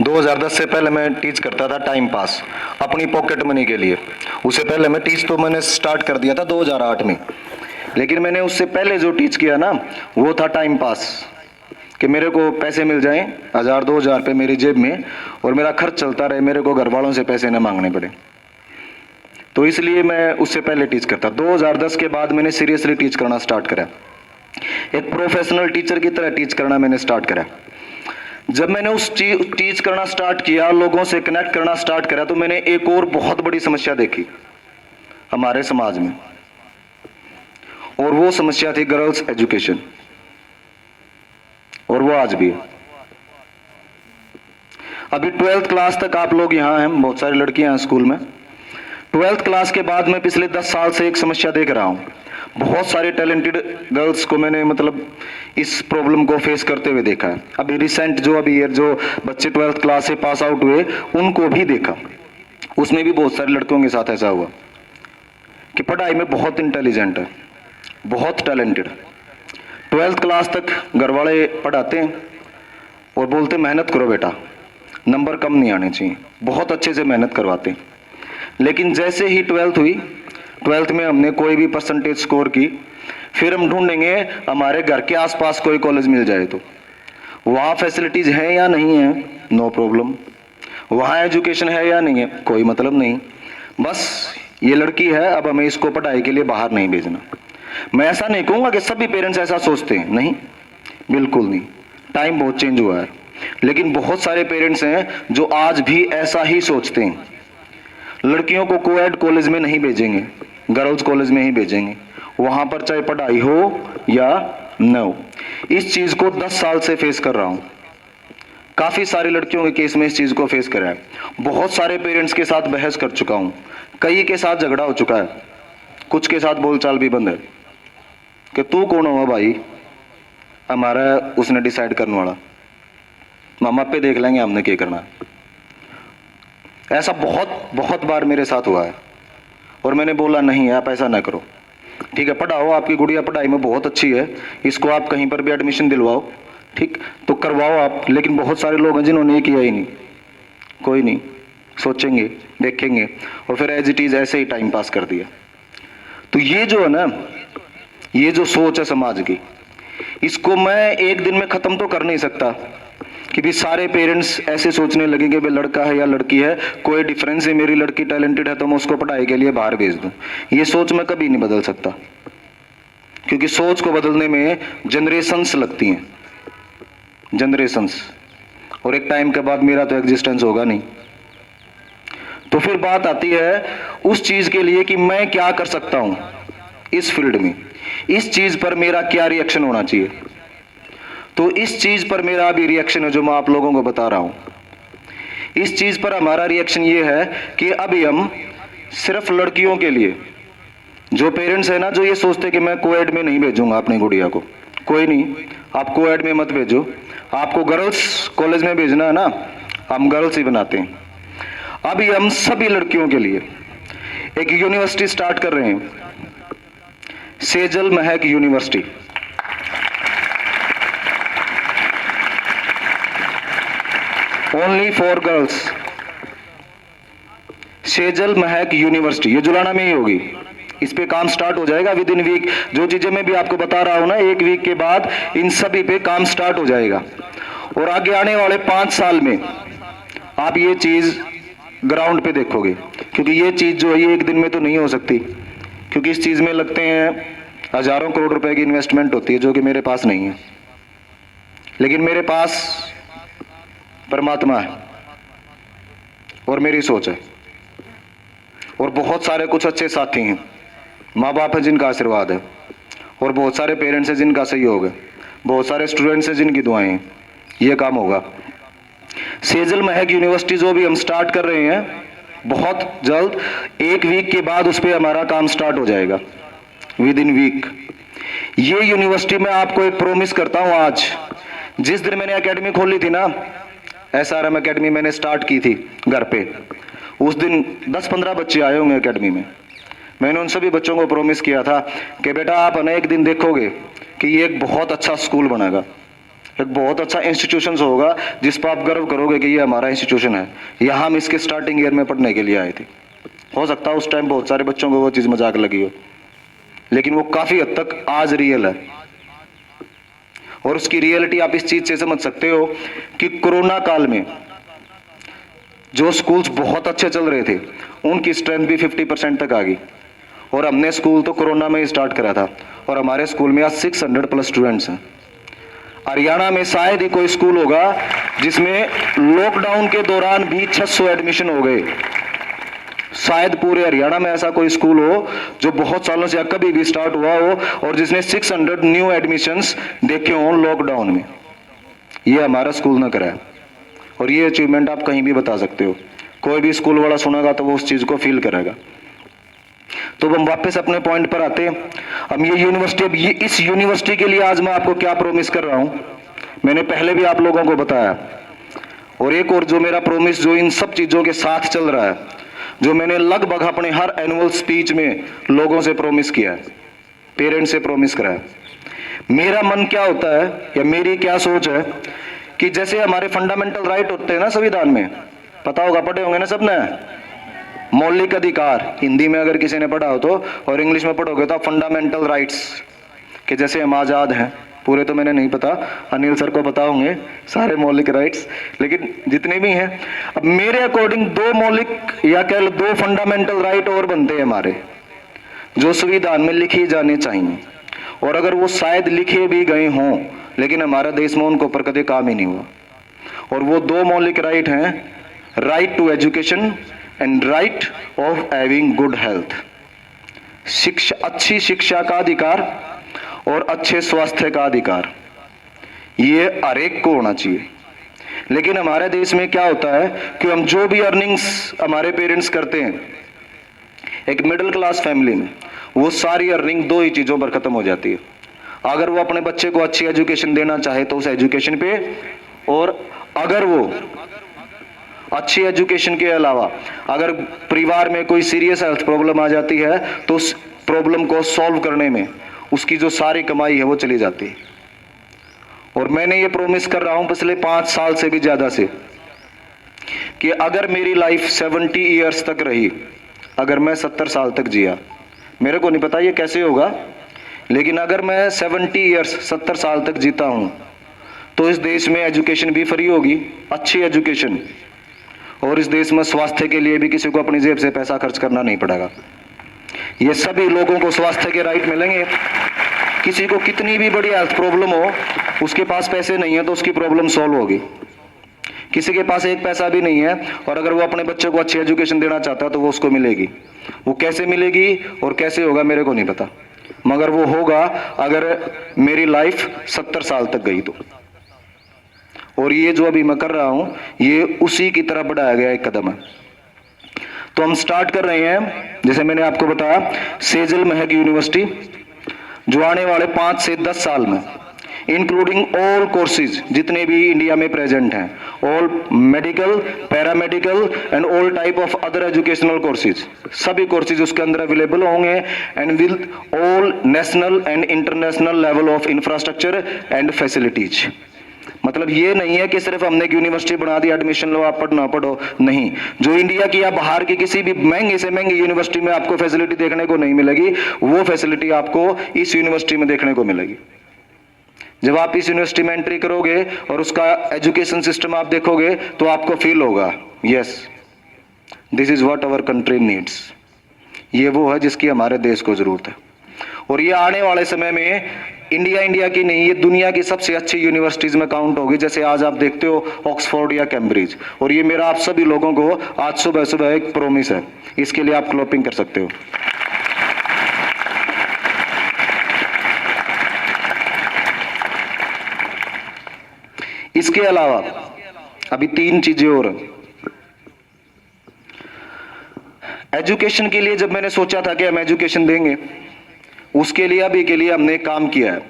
2010 से पहले मैं टीच करता था टाइम पास, अपनी पॉकेट मनी के लिए। उससे पहले मैं टीच तो मैंने स्टार्ट कर दिया था 2008 में, लेकिन मैंने उससे पहले जो टीच किया ना वो था टाइम पास, कि मेरे को पैसे मिल जाएं 1000-2000 रुपये मेरी जेब में और मेरा खर्च चलता रहे, मेरे को घर वालों से पैसे न मांगने पड़े। तो इसलिए मैं उससे पहले टीच करता। 2010 के बाद मैंने सीरियसली टीच करना स्टार्ट करा, एक प्रोफेशनल टीचर की तरह टीच करना मैंने स्टार्ट करा। जब मैंने उस टीच करना स्टार्ट किया, लोगों से कनेक्ट करना स्टार्ट करा, तो मैंने एक और बहुत बड़ी समस्या देखी हमारे समाज में, और वो समस्या थी गर्ल्स एजुकेशन, और वो आज भी है। अभी 12th क्लास तक आप लोग यहाँ हैं, बहुत सारी लड़कियां हैं स्कूल में। 12th क्लास के बाद मैं पिछले 10 साल से एक समस्या देख रहा हूँ। बहुत सारे टैलेंटेड गर्ल्स को मैंने मतलब इस प्रॉब्लम को फेस करते हुए देखा है। अभी रिसेंट जो बच्चे 12th क्लास से पास आउट हुए उनको भी देखा, उसमें भी बहुत सारे लड़कियों के साथ ऐसा हुआ कि पढ़ाई में बहुत इंटेलिजेंट है, बहुत टैलेंटेड। 12th क्लास तक घर वाले पढ़ाते हैं और बोलते मेहनत करो बेटा, नंबर कम नहीं आने चाहिए, बहुत अच्छे से मेहनत करवाते हैं। लेकिन जैसे ही 12th हुई, 12th में हमने कोई भी परसेंटेज स्कोर की, फिर हम ढूंढेंगे हमारे घर के आसपास कोई कॉलेज मिल जाए तो वहाँ फैसिलिटीज है या नहीं है, नो प्रॉब्लम। वहाँ एजुकेशन है या नहीं है, कोई मतलब नहीं, बस ये लड़की है, अब हमें इसको पढ़ाई के लिए बाहर नहीं भेजना। मैं ऐसा नहीं कहूँगा कि सभी पेरेंट्स ऐसा सोचते हैं, नहीं, बिल्कुल नहीं, टाइम बहुत चेंज हुआ है। लेकिन बहुत सारे पेरेंट्स हैं जो आज भी ऐसा ही सोचते हैं, लड़कियों को कोएड कॉलेज में नहीं भेजेंगे, गर्ल्स कॉलेज में ही भेजेंगे, वहां पर चाहे पढ़ाई हो या न हो। इस चीज को 10 साल से फेस कर रहा हूं, काफी सारी लड़कियों के केस में इस चीज को फेस करा है। बहुत सारे पेरेंट्स के साथ बहस कर चुका हूं, कई के साथ झगड़ा हो चुका है, कुछ के साथ बोलचाल भी बंद है कि तू कौन हो भाई हमारा उसने डिसाइड करने वाला, मामा पे देख लेंगे हमने क्या करना। ऐसा बहुत बहुत बार मेरे साथ हुआ है और मैंने बोला नहीं आप ऐसा ना करो, ठीक है पढ़ाओ, आपकी गुड़िया पढ़ाई में बहुत अच्छी है, इसको आप कहीं पर भी एडमिशन दिलवाओ, ठीक तो करवाओ आप। लेकिन बहुत सारे लोग हैं जिन्होंने ये किया ही नहीं, कोई नहीं, सोचेंगे देखेंगे और फिर एज इट इज ऐसे ही टाइम पास कर दिया। तो ये जो है ना, ये जो सोच है समाज की, इसको मैं एक दिन में खत्म तो कर नहीं सकता कि भी सारे पेरेंट्स ऐसे सोचने लगे कि भाई लड़का है या लड़की है, कोई डिफरेंस है, मेरी लड़की टैलेंटेड है तो मैं उसको पढ़ाई के लिए बाहर भेज दूं। ये सोच मैं कभी नहीं बदल सकता, क्योंकि सोच को बदलने में जनरेशंस लगती हैं, जनरेशंस, और एक टाइम के बाद मेरा तो एग्जिस्टेंस होगा नहीं। तो फिर बात आती है उस चीज के लिए कि मैं क्या कर सकता हूं इस फील्ड में, इस चीज पर मेरा क्या रिएक्शन होना चाहिए। तो इस चीज पर मेरा अभी रिएक्शन है जो मैं आप लोगों को बता रहा हूं। इस चीज पर हमारा रिएक्शन ये है कि अभी हम सिर्फ लड़कियों के लिए, जो पेरेंट्स है ना जो ये सोचते कि मैं कोएड में नहीं भेजूंगा अपनी गुड़िया को, कोई नहीं, आप कोएड में मत भेजो, आपको गर्ल्स कॉलेज में भेजना है ना, हम गर्ल्स ही बनाते हैं। अभी हम सभी लड़कियों के लिए एक यूनिवर्सिटी स्टार्ट कर रहे हैं, सेजल महक university. Only for girls, Sejal Mahak university, ये जुलाना में ही होगी। इस पे काम स्टार्ट हो जाएगा विद इन वीक। जो चीजें मैं भी आपको बता रहा हूं ना, एक वीक के बाद इन सभी पे काम स्टार्ट हो जाएगा और आगे आने वाले 5 साल में आप ये चीज ग्राउंड पे देखोगे, क्योंकि ये चीज जो है ये एक दिन में तो नहीं हो सकती, क्योंकि इस चीज में लगते हैं हजारों करोड़ रुपए की इन्वेस्टमेंट होती है जो कि मेरे पास नहीं है। लेकिन मेरे पास परमात्मा है और मेरी सोच है और बहुत सारे कुछ अच्छे साथी हैं, माँ बाप है जिनका आशीर्वाद है और बहुत सारे पेरेंट्स हैं जिनका सहयोग है, बहुत सारे स्टूडेंट्स हैं जिनकी दुआएं हैं, ये काम होगा। सेजल महक यूनिवर्सिटी जो भी हम स्टार्ट कर रहे हैं, बहुत जल्द एक वीक के बाद उस पर हमारा काम स्टार्ट हो जाएगा, विद इन वीक। ये यूनिवर्सिटी में आपको एक प्रॉमिस करता हूं, आज जिस दिन मैंने एकेडमी खोली थी ना, SRM एकेडमी मैंने स्टार्ट की थी घर पे, उस दिन 10-15 बच्चे आए होंगे एकेडमी में। मैंने उन सभी बच्चों को प्रॉमिस किया था कि बेटा आप ना एक दिन देखोगे कि ये एक बहुत अच्छा स्कूल बनेगा, एक बहुत अच्छा इंस्टीट्यूशन होगा जिस पर आप गर्व करोगे कि ये हमारा इंस्टीट्यूशन है, यहाँ हम इसके स्टार्टिंग ईयर में पढ़ने के लिए आए थे। हो सकता है उस टाइम बहुत सारे बच्चों को वो चीज़ मजाक लगी हो, लेकिन वो काफ़ी हद तक आज रियल है। और उसकी रियलिटी आप इस चीज़ से समझ सकते हो कि कोरोना काल में जो स्कूल्स बहुत अच्छे चल रहे थे उनकी स्ट्रेंथ भी 50% तक आ गई। और हमने स्कूल तो कोरोना में ही स्टार्ट करा था और हमारे स्कूल में आज 600+ स्टूडेंट्स हैं। हरियाणा में शायद ही कोई स्कूल होगा जिसमें लॉकडाउन के दौरान भी 600 एडमिशन हो गए। शायद पूरे हरियाणा में ऐसा कोई स्कूल हो जो बहुत सालों से कभी भी स्टार्ट हुआ हो और जिसने 600 न्यू एडमिशंस देखे हों लॉकडाउन में। ये हमारा स्कूल ना करा है और ये अचीवमेंट आप कहीं भी बता सकते हो। कोई भी स्कूल वाला सुनेगा तो वो उस चीज़ को फील करेगा। तो हम वापस अपने पॉइंट पर आते हैं। अब ये यूनिवर्सिटी, अब ये इस यूनिवर्सिटी के लिए आज मैं आपको क्या प्रॉमिस कर रहा हूँ, मैंने पहले भी आप लोगों को बताया। और एक और जो मेरा प्रॉमिस जो इन सब चीज़ों के साथ चल रहा है, जो मैंने लगभग अपने हर एनुअल स्पीच में लोगों से प्रॉमिस किया है, पेरेंट्स से प्रॉमिस करा है। मेरा मन क्या होता है या मेरी क्या सोच है कि जैसे हमारे फंडामेंटल राइट होते हैं ना संविधान में, पता होगा, पढ़े होंगे ना सबने, मौलिक अधिकार हिंदी में अगर किसी ने पढ़ा हो तो, और इंग्लिश में पढ़ोगे तो फंडामेंटल राइट्स, कि जैसे हम आज़ाद हैं, पूरे तो मैंने नहीं पता, अनिल सर को पता होंगे सारे मौलिक राइट्स, लेकिन जितने भी हैं, अब मेरे अकॉर्डिंग 2 मौलिक या कह लो 2 फंडामेंटल राइट और बनते हैं हमारे, जो संविधान में लिखे जाने चाहिए। और अगर वो शायद लिखे भी गए हों लेकिन हमारा देश में उनको पर कभी काम ही नहीं हुआ। और वो 2 मौलिक राइट हैं, right to education and right of having good health. शिक्षा, अच्छी शिक्षा का अधिकार और अच्छे स्वास्थ्य का अधिकार, ये हर एक को होना चाहिए। लेकिन हमारे देश में क्या होता है कि हम जो भी अर्निंग्स हमारे पेरेंट्स करते हैं, एक मिडिल क्लास फैमिली में वो सारी अर्निंग 2 ही चीज़ों पर खत्म हो जाती है। अगर वो अपने बच्चे को अच्छी एजुकेशन देना चाहे तो उस एजुकेशन पे, और अगर वो अच्छी एजुकेशन के अलावा अगर परिवार में कोई सीरियस हेल्थ प्रॉब्लम आ जाती है तो उस प्रॉब्लम को सॉल्व करने में उसकी जो सारी कमाई है वो चली जाती है। और मैंने ये प्रॉमिस कर रहा हूं पिछले 5 साल से भी ज्यादा से कि अगर मेरी लाइफ 70 ईयर्स तक रही, अगर मैं 70 साल तक जिया, मेरे को नहीं पता ये कैसे होगा, लेकिन अगर मैं 70 ईयर्स 70 साल तक जीता हूं तो इस देश में एजुकेशन भी फ्री होगी, अच्छी एजुकेशन, और इस देश में स्वास्थ्य के लिए भी किसी को अपनी जेब से पैसा खर्च करना नहीं पड़ेगा। ये सभी लोगों को स्वास्थ्य के राइट मिलेंगे। किसी को कितनी भी बड़ी हेल्थ प्रॉब्लम हो, उसके पास पैसे नहीं है तो उसकी प्रॉब्लम सॉल्व होगी। किसी के पास 1 पैसा भी नहीं है और अगर वो अपने बच्चे को अच्छी एजुकेशन देना चाहता है तो वो उसको मिलेगी। वो कैसे मिलेगी और कैसे होगा मेरे को नहीं पता, मगर वो होगा अगर मेरी लाइफ 70 साल तक गई तो। और ये जो अभी मैं कर रहा हूं ये उसी की तरह बढ़ाया गया एक कदम है। तो हम स्टार्ट कर रहे हैं, जैसे मैंने आपको बताया, सेजल महक यूनिवर्सिटी, जो आने वाले 5 से 10 साल में इंक्लूडिंग ऑल कोर्सेज जितने भी इंडिया में प्रेजेंट हैं, all medical, paramedical and all type of other educational courses, सभी कोर्सेज उसके अंदर अवेलेबल होंगे and with all national and international level of infrastructure and facilities. मतलब ये नहीं है कि सिर्फ हमने एक यूनिवर्सिटी बना दी, एडमिशन लो आप पढ़ना पढ़ो, नहीं। जो इंडिया की या बाहर की किसी भी महंगी से महंगी यूनिवर्सिटी में आपको फैसिलिटी देखने को नहीं मिलेगी, वो फैसिलिटी आपको इस यूनिवर्सिटी में देखने को मिलेगी। जब आप इस यूनिवर्सिटी में एंट्री करोगे और उसका एजुकेशन सिस्टम आप देखोगे तो आपको फील होगा, yes this is what our country needs. ये वो है जिसकी हमारे देश को जरूरत है। और ये आने वाले समय में इंडिया की नहीं, ये दुनिया की सबसे अच्छी यूनिवर्सिटीज में काउंट होगी, जैसे आज आप देखते हो ऑक्सफोर्ड या कैम्ब्रिज। और ये मेरा आप सभी लोगों को आज सुबह सुबह एक प्रॉमिस है, इसके लिए आप क्लैपिंग कर सकते हो। इसके अलावा अभी 3 चीजें और हैं। एजुकेशन के लिए जब मैंने सोचा था कि हम एजुकेशन देंगे, उसके लिए अभी के लिए हमने काम किया है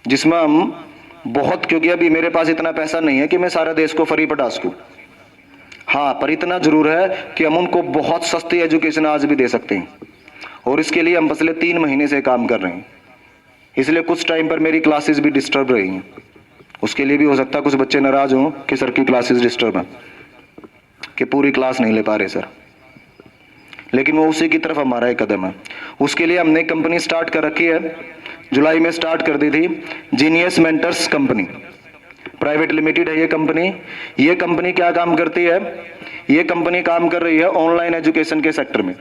जिसमें हम बहुत, क्योंकि अभी मेरे पास इतना पैसा नहीं है कि मैं सारा देश को फ्री पढ़ा सकूं, हाँ, पर इतना जरूर है कि हम उनको बहुत सस्ती एजुकेशन आज भी दे सकते हैं। और इसके लिए हम पिछले 3 महीने से काम कर रहे हैं, इसलिए कुछ टाइम पर मेरी क्लासेस भी डिस्टर्ब रही हैं, उसके लिए भी हो सकता है कुछ बच्चे नाराज हों कि सर की क्लासेस डिस्टर्ब हैं, कि पूरी क्लास नहीं ले पा रहे सर, लेकिन वो उसी की तरफ हमारा एक कदम है। उसके लिए हमने कंपनी स्टार्ट कर रखी है, जुलाई में स्टार्ट कर दी थी, genius mentors company private limited है ये कंपनी। ये कंपनी क्या काम करती है? ये कंपनी काम कर रही है ऑनलाइन एजुकेशन के सेक्टर में।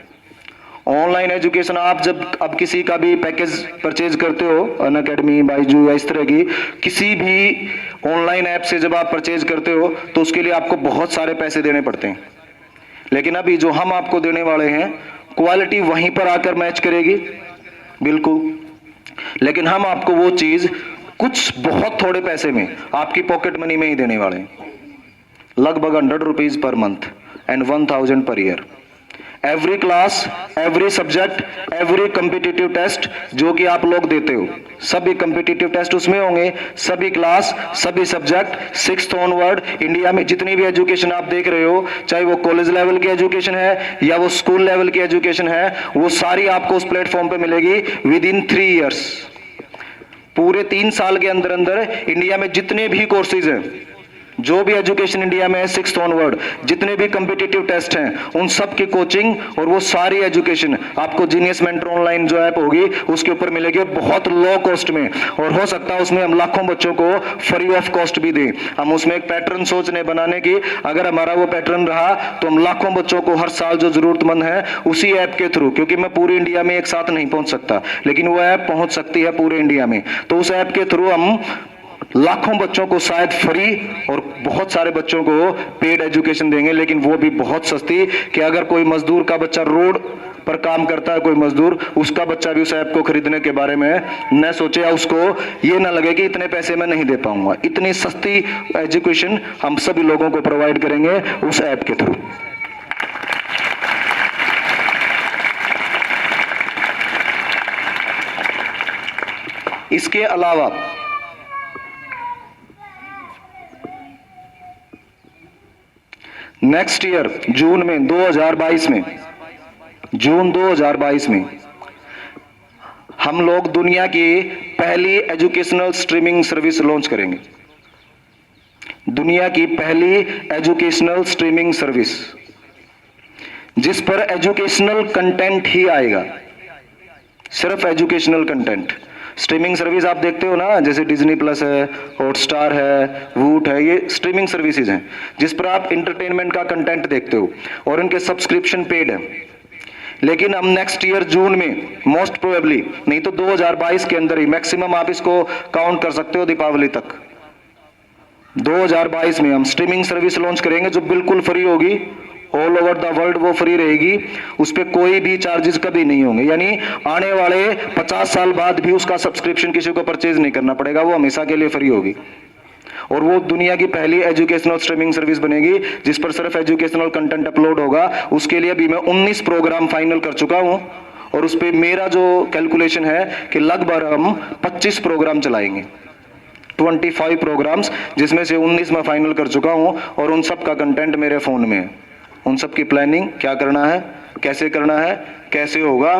ऑनलाइन एजुकेशन, आप जब अब किसी का भी पैकेज परचेज करते हो, अनअकैडमी, बायजू या इस तरह की किसी भी ऑनलाइन ऐप से जब आप परचेज करते हो तो उसके लिए आपको बहुत सारे पैसे देने पड़ते हैं। लेकिन अभी जो हम आपको देने वाले हैं, क्वालिटी वहीं पर आकर मैच करेगी बिल्कुल, लेकिन हम आपको वो चीज कुछ बहुत थोड़े पैसे में, आपकी पॉकेट मनी में ही देने वाले हैं, लगभग 100 rupees per month and 1000 per year. Every class, every subject, every competitive test जो कि आप लोग देते हो, सभी कम्पिटिटिव टेस्ट उसमें होंगे, सभी क्लास, सभी सब्जेक्ट, 6th ऑनवर्ड इंडिया में जितनी भी एजुकेशन आप देख रहे हो, चाहे वो कॉलेज लेवल की एजुकेशन है या वो स्कूल लेवल की एजुकेशन है, वो सारी आपको उस प्लेटफॉर्म पे मिलेगी विद इन 3 ईयर्स। पूरे 3 साल के अंदर अंदर इंडिया में जितने भी कोर्सेज हैं, जो भी एजुकेशन इंडिया में है 6th ऑनवर्ड, जितने भी कम्पिटिटिव टेस्ट हैं, उन सब की कोचिंग और वो सारी एजुकेशन आपको जीनियस मेंटर ऑनलाइन जो ऐप होगी उसके ऊपर मिलेगी, बहुत लो कॉस्ट में। और हो सकता है उसमें हम लाखों बच्चों को फ्री ऑफ कॉस्ट भी दें। हम उसमें एक पैटर्न सोच रहे बनाने की, अगर हमारा वो पैटर्न रहा तो हम लाखों बच्चों को हर साल जो जरूरतमंद है उसी ऐप के थ्रू, क्योंकि मैं पूरी इंडिया में एक साथ नहीं पहुंच सकता, लेकिन वो ऐप पहुंच सकती है पूरे इंडिया में, तो उस ऐप के थ्रू हम लाखों बच्चों को शायद फ्री और बहुत सारे बच्चों को पेड एजुकेशन देंगे, लेकिन वो भी बहुत सस्ती, कि अगर कोई मजदूर का बच्चा रोड पर काम करता है, कोई मजदूर, उसका बच्चा भी उस ऐप को खरीदने के बारे में न सोचे, या उसको ये ना लगे कि इतने पैसे मैं नहीं दे पाऊंगा। इतनी सस्ती एजुकेशन हम सभी लोगों को प्रोवाइड करेंगे उस ऐप के थ्रू। इसके अलावा नेक्स्ट ईयर जून में 2022 में, जून 2022 में हम लोग दुनिया की पहली एजुकेशनल स्ट्रीमिंग सर्विस लॉन्च करेंगे। दुनिया की पहली एजुकेशनल स्ट्रीमिंग सर्विस जिस पर एजुकेशनल कंटेंट ही आएगा, सिर्फ एजुकेशनल कंटेंट। स्ट्रीमिंग सर्विस आप देखते हो ना, जैसे डिज्नी प्लस है, हॉटस्टार है, वूट है, ये स्ट्रीमिंग सर्विसेज हैं जिस पर आप इंटरटेनमेंट का कंटेंट देखते हो और इनके सब्सक्रिप्शन पेड है। लेकिन हम नेक्स्ट ईयर जून में मोस्ट प्रोबेबली, नहीं तो 2022 के अंदर ही, मैक्सिमम आप इसको काउंट कर सकते हो दीपावली तक, 2022 में हम स्ट्रीमिंग सर्विस लॉन्च करेंगे जो बिल्कुल फ्री होगी, ऑल ओवर द वर्ल्ड वो फ्री रहेगी, उस पर कोई भी चार्जेस कभी नहीं होंगे। यानी आने वाले 50 साल बाद भी उसका सब्सक्रिप्शन किसी को परचेज नहीं करना पड़ेगा, वो हमेशा के लिए फ्री होगी। और वो दुनिया की पहली एजुकेशनल स्ट्रीमिंग सर्विस बनेगी जिस पर सिर्फ एजुकेशनल कंटेंट अपलोड होगा। उसके लिए भी मैं 19 प्रोग्राम फाइनल कर चुका हूं और उस पर मेरा जो कैलकुलेशन है कि लगभग हम 25 प्रोग्राम चलाएंगे, 25 प्रोग्राम्स, जिसमें से 19 मैं फाइनल कर चुका हूं और उन सब का कंटेंट मेरे फोन में है। उन सब की प्लानिंग क्या करना है, कैसे करना है, कैसे होगा,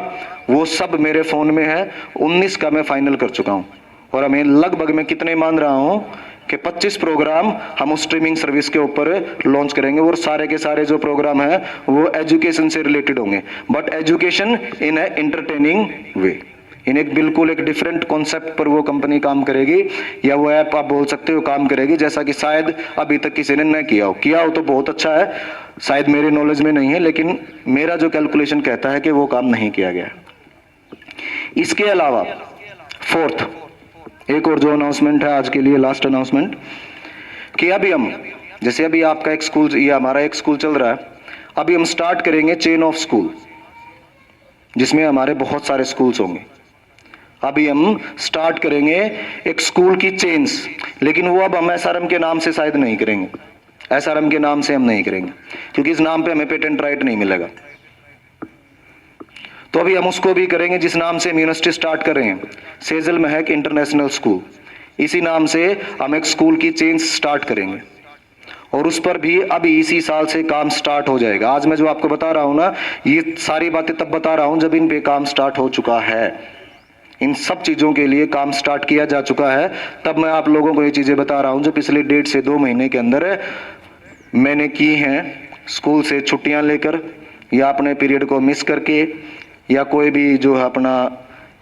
वो सब मेरे फोन में है। 19 का मैं फाइनल कर चुका हूं और हमें लगभग मैं कितने मान रहा हूं कि 25 प्रोग्राम हम उस स्ट्रीमिंग सर्विस के ऊपर लॉन्च करेंगे और सारे के सारे जो प्रोग्राम है वो एजुकेशन से रिलेटेड होंगे, but education in a entertaining way, in एक बिल्कुल एक डिफरेंट कॉन्सेप्ट पर वो कंपनी काम करेगी, या वो ऐप आप बोल सकते हो काम करेगी, जैसा कि शायद अभी तक किसी ने न किया हो तो बहुत अच्छा है, शायद मेरे नॉलेज में नहीं है, लेकिन मेरा जो कैलकुलेशन कहता है कि वो काम नहीं किया गया। इसके अलावा फोर्थ एक और जो अनाउंसमेंट है आज के लिए, लास्ट अनाउंसमेंट, कि अभी हम, जैसे अभी आपका एक स्कूल, ये हमारा एक स्कूल चल रहा है, अभी हम स्टार्ट करेंगे चेन ऑफ स्कूल, जिसमें हमारे बहुत सारे स्कूल्स होंगे। अभी हम स्टार्ट करेंगे एक स्कूल की चेन्स, लेकिन वो अब हम एसआरएम के नाम से शायद नहीं करेंगे, एसआरएम के नाम से हम नहीं करेंगे क्योंकि इस नाम पे हमें पेटेंट राइट नहीं मिलेगा। तो अभी हम उसको भी करेंगे जिस नाम से हम यूनिवर्सिटी स्टार्ट कर रहे हैं, सेजल महक इंटरनेशनल स्कूल, इसी नाम से हम एक स्कूल की चेन्स स्टार्ट करेंगे और उस पर भी अभी इसी साल से काम स्टार्ट हो जाएगा। आज मैं जो आपको बता रहा हूं ना, ये सारी बातें तब बता रहा हूं जब इन पे काम स्टार्ट हो चुका है, इन सब चीज़ों के लिए काम स्टार्ट किया जा चुका है। तब मैं आप लोगों को ये चीज़ें बता रहा हूँ जो पिछले 1.5 से 2 महीने के अंदर मैंने की हैं, स्कूल से छुट्टियाँ लेकर या अपने पीरियड को मिस करके या कोई भी जो है अपना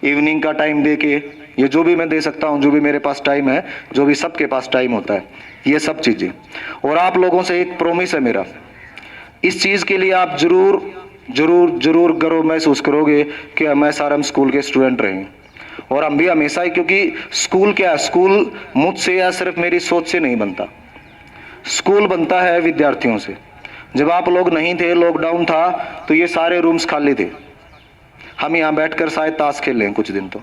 इवनिंग का टाइम दे के, ये जो भी मैं दे सकता हूँ, जो भी मेरे पास टाइम है, जो भी सबके पास टाइम होता है, ये सब चीज़ें। और आप लोगों से एक प्रॉमिस है मेरा, इस चीज़ के लिए आप जरूर जरूर जरूर गर्व महसूस करोगे कि हम SRM स्कूल के स्टूडेंट रहे हैं। और हम भी हमेशा ही, क्योंकि स्कूल क्या है, स्कूल मुझसे या सिर्फ मेरी सोच से नहीं बनता, स्कूल बनता है विद्यार्थियों से। जब आप लोग नहीं थे, लॉकडाउन था, तो ये सारे रूम्स खाली थे, हम यहाँ बैठकर शायद ताश खेल लें कुछ दिन, तो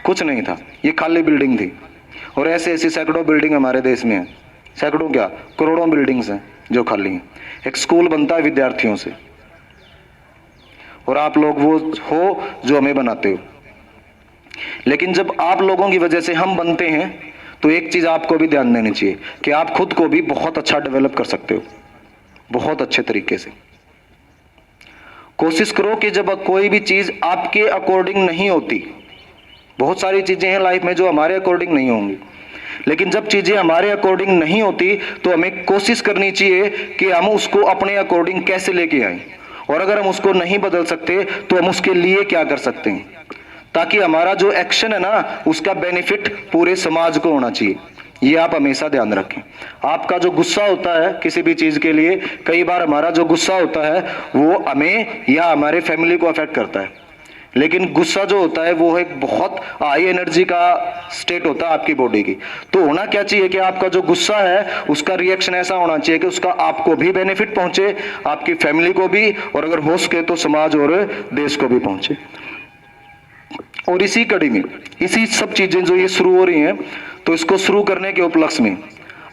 कुछ नहीं था, ये खाली बिल्डिंग थी। और ऐसे ऐसी सैकड़ों बिल्डिंग हमारे देश में है, सैकड़ों क्या करोड़ों बिल्डिंग्स हैं जो खाली हैं। एक स्कूल बनता है विद्यार्थियों से, और आप लोग वो हो जो हमें बनाते हो। लेकिन जब आप लोगों की वजह से हम बनते हैं, तो एक चीज आपको भी ध्यान देनी चाहिए कि आप खुद को भी बहुत अच्छा डेवलप कर सकते हो, बहुत अच्छे तरीके से। कोशिश करो कि जब कोई भी चीज आपके अकॉर्डिंग नहीं होती, बहुत सारी चीजें हैं लाइफ में जो हमारे अकॉर्डिंग नहीं होंगी, लेकिन जब चीजें हमारे अकॉर्डिंग नहीं होती तो हमें कोशिश करनी चाहिए कि हम उसको अपने अकॉर्डिंग कैसे लेके आए, और अगर हम उसको नहीं बदल सकते तो हम उसके लिए क्या कर सकते हैं, ताकि हमारा जो एक्शन है ना, उसका बेनिफिट पूरे समाज को होना चाहिए। ये आप हमेशा ध्यान रखें। आपका जो गुस्सा होता है किसी भी चीज के लिए, कई बार हमारा जो गुस्सा होता है वो हमें या हमारे फैमिली को अफेक्ट करता है, लेकिन गुस्सा जो होता है वो एक बहुत हाई एनर्जी का स्टेट होता है आपकी बॉडी की। तो होना क्या चाहिए कि आपका जो गुस्सा है उसका रिएक्शन ऐसा होना चाहिए कि उसका आपको भी बेनिफिट पहुंचे, आपकी फैमिली को भी, और अगर हो सके तो समाज और देश को भी पहुंचे। और इसी कड़ी में इसी सब चीजें जो ये शुरू हो रही हैं, तो इसको शुरू करने के उपलक्ष्य में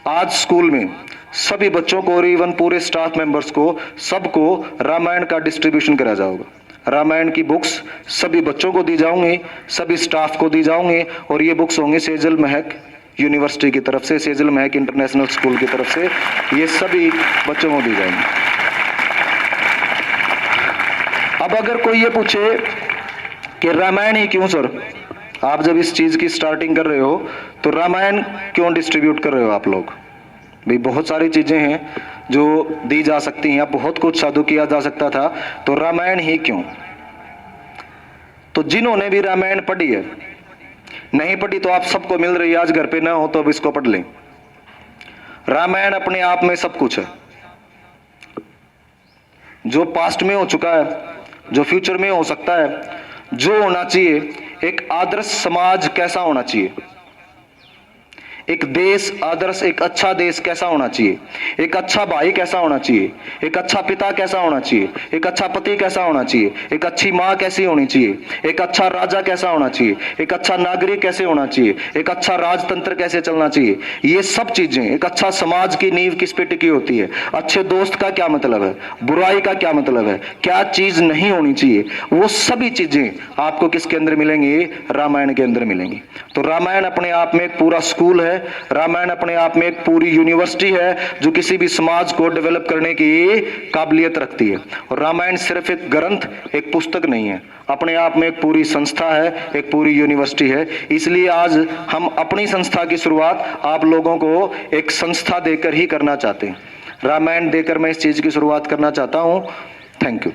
आज स्कूल में सभी बच्चों को और इवन पूरे स्टाफ मेंबर्स को, सबको रामायण का डिस्ट्रीब्यूशन करा जाएगा। रामायण की बुक्स सभी बच्चों को दी जाऊंगी, सभी स्टाफ को दी जाऊंगी, और ये बुक्स होंगी सेजल महक यूनिवर्सिटी की तरफ से, सेजल महक इंटरनेशनल स्कूल की तरफ से, ये सभी बच्चों को दी जाएंगी। अब अगर कोई ये पूछे कि रामायण ही क्यों सर, आप जब इस चीज की स्टार्टिंग कर रहे हो तो रामायण क्यों डिस्ट्रीब्यूट कर रहे हो आप लोग? भाई बहुत सारी चीजें हैं जो दी जा सकती हैं, बहुत कुछ साधु किया जा सकता था, तो रामायण ही क्यों? तो जिन्होंने भी रामायण पढ़ी है, नहीं पढ़ी तो आप सबको मिल रही है, आज घर पे ना हो तो अब इसको पढ़ लें। रामायण अपने आप में सब कुछ है, जो पास्ट में हो चुका है, जो फ्यूचर में हो सकता है, जो होना चाहिए, एक आदर्श समाज कैसा होना चाहिए, एक देश आदर्श, एक अच्छा देश कैसा होना चाहिए, एक अच्छा भाई कैसा होना चाहिए, एक अच्छा पिता कैसा होना चाहिए, एक अच्छा पति कैसा होना चाहिए, एक अच्छी माँ कैसी होनी चाहिए, एक अच्छा राजा कैसा होना चाहिए, एक अच्छा नागरिक कैसे होना चाहिए, एक अच्छा राजतंत्र कैसे चलना चाहिए, ये सब चीजें, एक अच्छा समाज की नींव किस पे टिकी होती है, अच्छे दोस्त का क्या मतलब है, बुराई का क्या मतलब है, क्या चीज नहीं होनी चाहिए, वो सभी चीजें आपको किसके अंदर मिलेंगी? रामायण के अंदर मिलेंगी। तो रामायण अपने आप में एक पूरा स्कूल है, रामायण अपने आप में एक पूरी यूनिवर्सिटी है जो किसी भी समाज को डेवलप करने की काबिलियत रखती है। और रामायण सिर्फ एक ग्रंथ, एक पुस्तक नहीं है, अपने आप में एक पूरी संस्था है, एक पूरी यूनिवर्सिटी है। इसलिए आज हम अपनी संस्था की शुरुआत आप लोगों को एक संस्था देकर ही करना चाहते हैं। रामायण देकर मैं इस चीज की शुरुआत करना चाहता हूं। Thank you.